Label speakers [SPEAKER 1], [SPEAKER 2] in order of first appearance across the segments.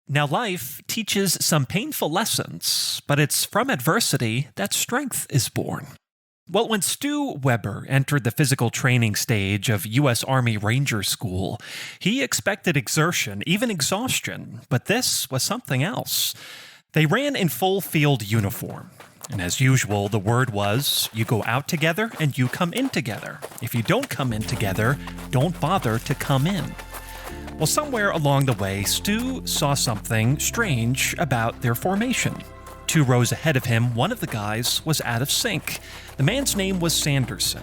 [SPEAKER 1] Now, life teaches some painful lessons, but it's from adversity that strength is born. Well, when Stu Weber entered the physical training stage of U.S. Army Ranger School, he expected exertion, even exhaustion, but this was something else. They ran in full field uniform. And as usual, the word was, you go out together and you come in together. If you don't come in together, don't bother to come in. Well, somewhere along the way, Stu saw something strange about their formation. 2 rows ahead of him, one of the guys was out of sync. The man's name was Sanderson.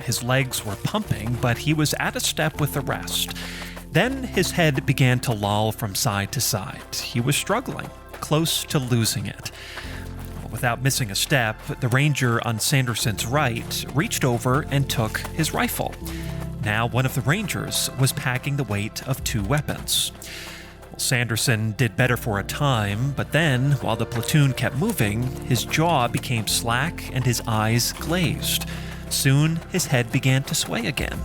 [SPEAKER 1] His legs were pumping, but he was out of step with the rest. Then his head began to loll from side to side. He was struggling, close to losing it. Without missing a step, the ranger on Sanderson's right reached over and took his rifle. Now one of the rangers was packing the weight of 2 weapons. Well, Sanderson did better for a time, but then, while the platoon kept moving, his jaw became slack and his eyes glazed. Soon, his head began to sway again.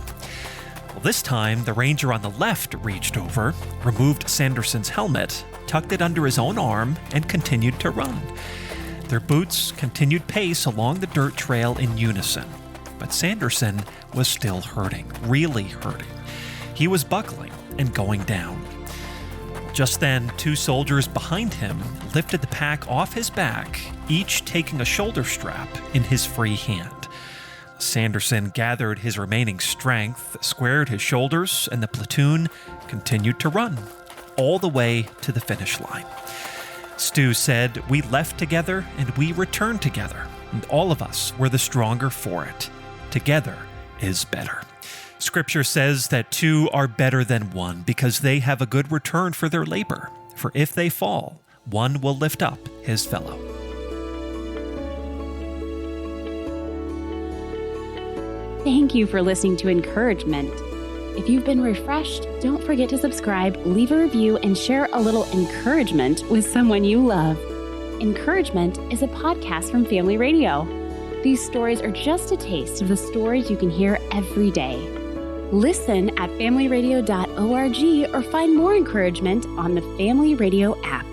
[SPEAKER 1] Well, this time, the ranger on the left reached over, removed Sanderson's helmet, tucked it under his own arm, and continued to run. Their boots continued pace along the dirt trail in unison. But Sanderson was still hurting, really hurting. He was buckling and going down. Just then, 2 soldiers behind him lifted the pack off his back, each taking a shoulder strap in his free hand. Sanderson gathered his remaining strength, squared his shoulders, and the platoon continued to run, all the way to the finish line. Stu said, "We left together and we returned together, and all of us were the stronger for it. Together is better." Scripture says that 2 are better than 1 because they have a good return for their labor. For if they fall, one will lift up his fellow.
[SPEAKER 2] Thank you for listening to Encouragement. If you've been refreshed, don't forget to subscribe, leave a review, and share a little encouragement with someone you love. Encouragement is a podcast from Family Radio. These stories are just a taste of the stories you can hear every day. Listen at familyradio.org or find more encouragement on the Family Radio app.